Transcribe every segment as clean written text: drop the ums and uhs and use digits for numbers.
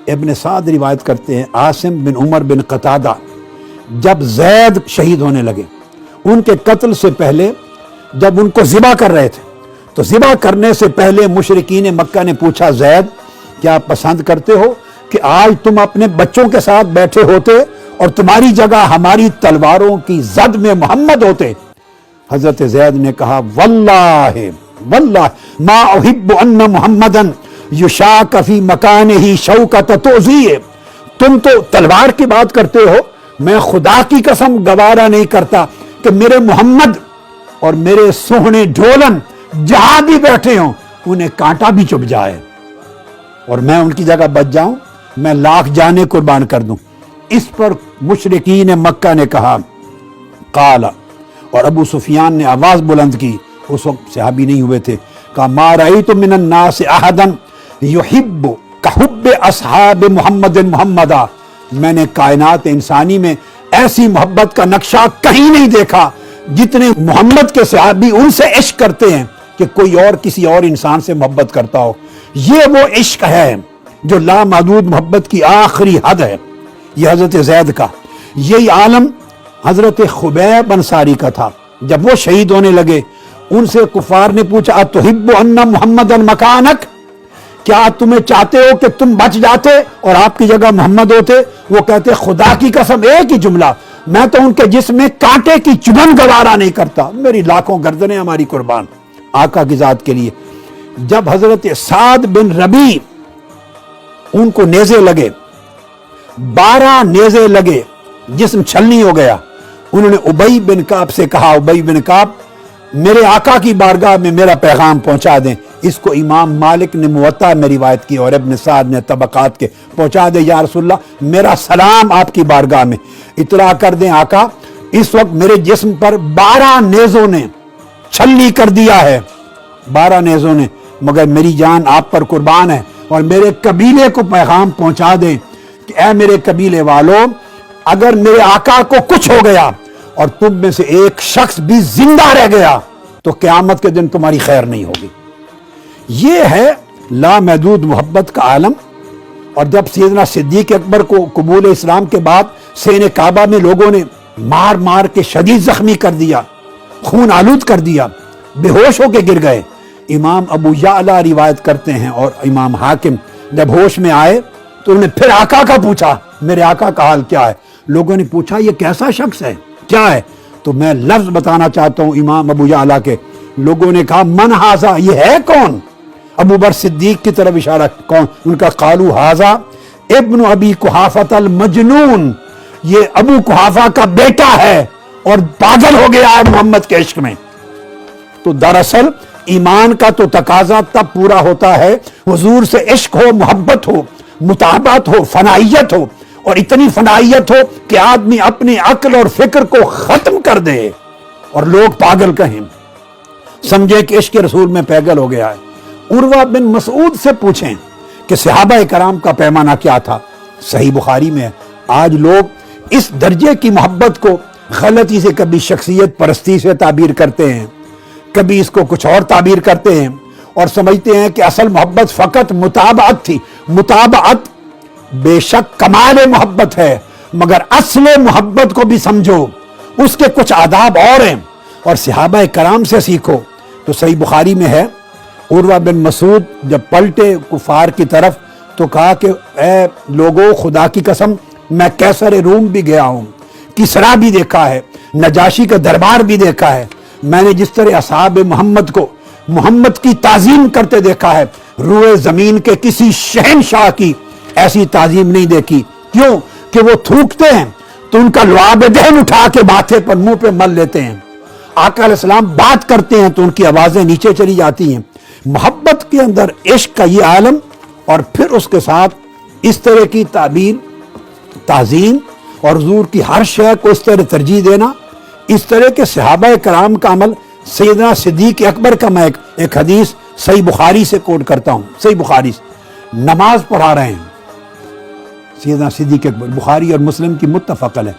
ابن سعد روایت کرتے ہیں عاصم بن عمر بن قتادہ جب زید شہید ہونے لگے، ان کے قتل سے پہلے جب ان کو ذبح کر رہے تھے تو ذبح کرنے سے پہلے مشرکین مکہ نے پوچھا زید کیا پسند کرتے ہو کہ آج تم اپنے بچوں کے ساتھ بیٹھے ہوتے اور تمہاری جگہ ہماری تلواروں کی زد میں محمد ہوتے؟ حضرت زید نے کہا واللہ واللہ ما احب ان محمدن یشاک فی مکانہ شوکت توزیہ، تم تو تلوار کی بات کرتے ہو، میں خدا کی قسم گوارا نہیں کرتا کہ میرے محمد اور میرے سوہنے ڈھولن جہاں بھی بیٹھے ہوں انہیں کانٹا بھی چبھ جائے اور میں ان کی جگہ بچ جاؤں، میں لاکھ جانیں قربان کر دوں۔ اس پر مشرکین مکہ نے کہا قال، اور ابو سفیان نے آواز بلند کی، اس وقت صحابی نہیں ہوئے تھے، کہا ما رأیت من الناس احدا یحب کحب اصحاب محمد محمدا، میں نے کائنات انسانی میں ایسی محبت کا نقشہ کہیں نہیں دیکھا جتنے محمد کے صحابی ان سے عشق کرتے ہیں کہ کوئی اور کسی اور انسان سے محبت کرتا ہو۔ یہ وہ عشق ہے جو لامحدود محبت کی آخری حد ہے۔ یہ حضرت زید کا، یہی عالم حضرت خبیب انصاری کا تھا۔ جب وہ شہید ہونے لگے ان سے کفار نے پوچھا اتحب ان محمد مکانک، کیا تمہیں چاہتے ہو کہ تم بچ جاتے اور آپ کی جگہ محمد ہوتے؟ وہ کہتے خدا کی قسم ایک ہی جملہ، میں تو ان کے جسم میں کانٹے کی چبھن گوارا نہیں کرتا، میری لاکھوں گردنیں ہماری قربان آقا کی ذات کے لیے۔ جب حضرت سعد بن ربیع ان کو نیزے لگے، 12 نیزے لگے، جسم چھلنی ہو گیا، انہوں نے ابی بن کعب سے کہا ابی بن کعب میرے آقا کی بارگاہ میں میرا پیغام پہنچا دیں۔ اس کو امام مالک نے موطا میں روایت کی اور ابن سعد نے طبقات کے، پہنچا دے یا رسول اللہ میرا سلام آپ کی بارگاہ میں، اطلاع کر دیں آقا اس وقت میرے جسم پر 12 نیزوں نے چھلنی کر دیا ہے، 12 نیزوں نے، مگر میری جان آپ پر قربان ہے، اور میرے قبیلے کو پیغام پہنچا دیں کہ اے میرے قبیلے والوں اگر میرے آقا کو کچھ ہو گیا اور تم میں سے ایک شخص بھی زندہ رہ گیا تو قیامت کے دن تمہاری خیر نہیں ہوگی۔ یہ ہے لامحدود محبت کا عالم۔ اور جب سیدنا صدیق اکبر کو قبول اسلام کے بعد سین کعبہ میں لوگوں نے مار مار کے شدید زخمی کر دیا، خون آلود کر دیا، بے ہوش ہو کے گر گئے، امام ابو یعلا روایت کرتے ہیں اور امام حاکم جب ہوش میں آئے تو انہوں نے پھر آقا کا پوچھا میرے آقا کا حال کیا ہے؟ لوگوں نے پوچھا یہ کیسا شخص ہے، کیا ہے؟ تو میں لفظ بتانا چاہتا ہوں امام ابو یعلا کے۔ لوگوں نے کہا من ھذا، یہ ہے کون؟ ابو بکر صدیق کی طرف اشارہ، کون؟ ان کا قالو ھذا ابن ابی قحافۃ المجنون، یہ ابو قحافہ کا بیٹا ہے اور پاگل ہو گیا ہے محمد کے عشق میں۔ تو دراصل ایمان کا تو تقاضا تب پورا ہوتا ہے حضور سے عشق ہو، محبت ہو، مطابعت ہو، فنائیت ہو، اور اتنی فنائیت ہو کہ آدمی اپنی عقل اور فکر کو ختم کر دے اور لوگ پاگل کہیں، سمجھے کہ عشق رسول میں پیگل ہو گیا ہے۔ عروہ بن مسعود سے پوچھیں کہ صحابہ کرام کا پیمانہ کیا تھا، صحیح بخاری میں ہے۔ آج لوگ اس درجے کی محبت کو غلطی سے کبھی شخصیت پرستی سے تعبیر کرتے ہیں، کبھی اس کو کچھ اور تعبیر کرتے ہیں اور سمجھتے ہیں کہ اصل محبت فقط مطابعت تھی۔ مطابعت بے شک کمال محبت ہے، مگر اصل محبت کو بھی سمجھو، اس کے کچھ آداب اور ہیں اور صحابہ کرام سے سیکھو۔ تو صحیح بخاری میں ہے عروہ بن مسعود جب پلٹے کفار کی طرف تو کہا کہ اے لوگوں خدا کی قسم میں کیسر روم بھی گیا ہوں، کسرا بھی دیکھا ہے، نجاشی کا دربار بھی دیکھا ہے، میں نے جس طرح اصحاب محمد کو محمد کی تعظیم کرتے دیکھا ہے روئے زمین کے کسی شہنشاہ کی ایسی تعظیم نہیں دیکھی۔ کیوں کہ وہ تھوکتے ہیں تو ان کا لعاب دہن اٹھا کے ماتھے پر منہ پہ مل لیتے ہیں، آقا علیہ السلام بات کرتے ہیں تو ان کی آوازیں نیچے چلی جاتی ہیں۔ محبت کے اندر عشق کا یہ عالم اور پھر اس کے ساتھ اس طرح کی تعبیر، تعظیم اور حضور کی ہر شے کو اس طرح ترجیح دینا، اس طرح کے صحابہ کرام کا عمل۔ سیدنا صدیق اکبر کا میں ایک حدیث صحیح بخاری سے کوٹ کرتا ہوں، صحیح بخاری سے نماز پڑھا رہے ہیں سیدنا صدیق اکبر، بخاری اور مسلم کی متفق علیہ۔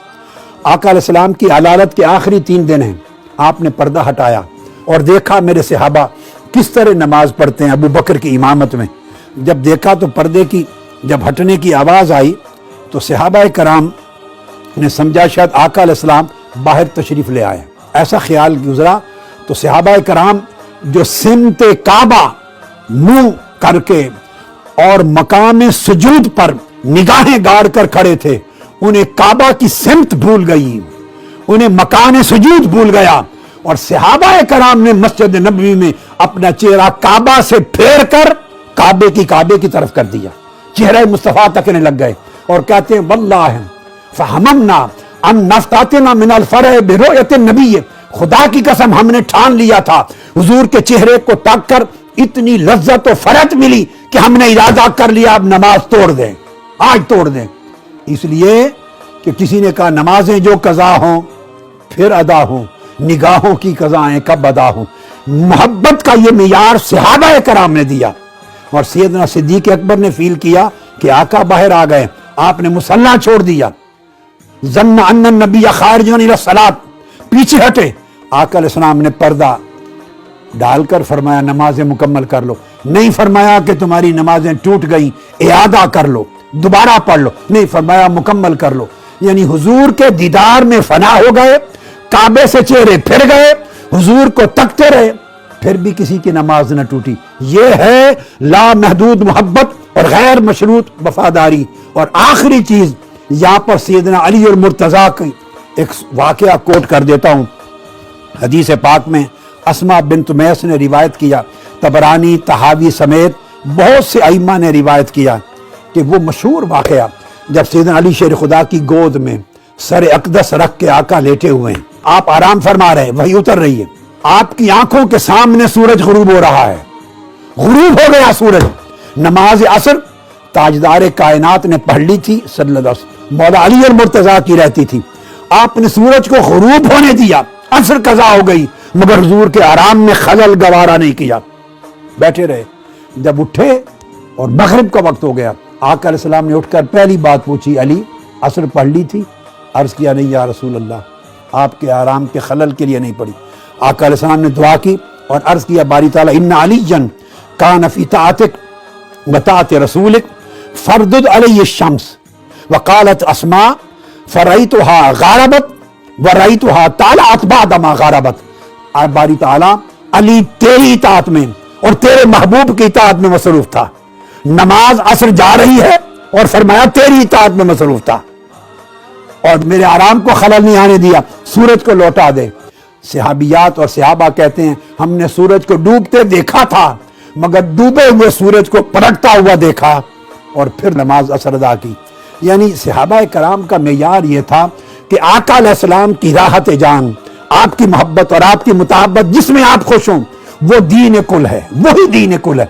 آقا علیہ السلام کی علالت کے آخری 3 دن ہیں، آپ نے پردہ ہٹایا اور دیکھا میرے صحابہ کس طرح نماز پڑھتے ہیں ابو بکر کی امامت میں۔ جب دیکھا تو پردے کی جب ہٹنے کی آواز آئی تو صحابہ کرام نے سمجھا شاید آقا علیہ السلام باہر تشریف لے آئے، ایسا خیال گزرا۔ تو صحابہ کرام جو سمت کعبہ منہ کر کے اور مقام سجود پر نگاہیں گاڑ کر کھڑے تھے، انہیں کعبہ کی سمت بھول گئی، انہیں مکان سجود بھول گیا، اور صحابہ کرام نے مسجد نبوی میں اپنا چہرہ کعبہ سے پھیر کر کعبے کی طرف کر دیا، چہرہ مصطفیٰ تکنے لگ گئے اور کہتے ہیں واللہ فہممنا ان نفتاتنا من الفرح برؤیت النبی، خدا کی قسم ہم نے ٹھان لیا تھا حضور کے چہرے کو تک کر اتنی لذت و فرحت ملی کہ ہم نے ارادہ کر لیا اب نماز توڑ دیں، آج توڑ دیں، اس لیے کہ کسی نے کہا نمازیں جو قضا ہوں پھر ادا ہوں، نگاہوں کی قضائیں کب ادا ہوں۔ محبت کا یہ معیار صحابہ کرام نے دیا، اور سیدنا صدیق اکبر نے فیل کیا کہ آقا باہر آ گئے، آپ نے مصلی چھوڑ دیا، ظن ان النبی خارج الی الصلاۃ، پیچھے ہٹے، آقا علیہ السلام نے پردہ ڈال کر فرمایا نمازیں مکمل کر لو، نہیں فرمایا کہ تمہاری نمازیں ٹوٹ گئیں اعادہ کر لو، دوبارہ پڑھ لو، نہیں فرمایا مکمل کر لو۔ یعنی حضور کے دیدار میں فنا ہو گئے، کعبے سے چہرے پھر گئے، حضور کو تکتے رہے، پھر بھی کسی کی نماز نہ ٹوٹی۔ یہ ہے لا محدود محبت اور غیر مشروط وفاداری۔ اور آخری چیز یہاں پر سیدنا علی اور مرتضیٰ کی ایک واقعہ کوٹ کر دیتا ہوں۔ حدیث پاک میں اسماء بنت میس نے روایت کیا، طبرانی، طحاوی سمیت بہت سے ائمہ نے روایت کیا کہ وہ مشہور واقعہ جب سیدنا علی شیر خدا کی گود میں سر اقدس رکھ کے آقا لیٹے ہوئے ہیں، آپ آرام فرما رہے ہیں، وحی اتر رہی ہے، آپ کی آنکھوں کے سامنے سورج غروب ہو رہا ہے، غروب ہو گیا سورج۔ نماز عصر تاجدار کائنات نے پڑھ لی تھی صلی اللہ علیہ وسلم، مولا علی اور مرتضیٰ کی رہتی تھی، آپ نے سورج کو غروب ہونے دیا، عصر قضا ہو گئی، مگر حضور کے آرام میں خلل گوارا نہیں کیا، بیٹھے رہے۔ جب اٹھے اور مغرب کا وقت ہو گیا، آقا علیہ السلام نے اٹھ کر پہلی بات پوچھی، علی عصر پڑھ لی تھی؟ عرض کیا نہیں یا رسول اللہ، آپ کے آرام کے خلل کے لیے نہیں پڑھی۔ آقا علیہ السلام نے دعا کی اور عرض کیا باری تعالیٰ ان علی کان فی طاعتک و طاعت رسولک فردد علی الشمس وقالت اسماء فرأیتها غاربت ورأیتها طالعت بعد ما غاربت۔ باری تعالیٰ علی تیری اطاعت میں اور تیرے محبوب کی اطاعت میں مصروف تھا، نماز عصر جا رہی ہے اور فرمایا تیری اطاعت میں مصروف تھا، اور میرے آرام کو خلل نہیں آنے دیا، سورج کو لوٹا دے۔ صحابیات اور صحابہ کہتے ہیں ہم نے سورج کو ڈوبتے دیکھا تھا، مگر ڈوبے ہوئے سورج کو پلٹتا ہوا دیکھا اور پھر نماز عصر ادا کی۔ یعنی صحابہ کرام کا معیار یہ تھا کہ آقا علیہ السلام کی راحت جان، آپ کی محبت اور آپ کی مطابقت جس میں آپ خوش ہوں، وہ دین کل ہے، وہی دین کل ہے۔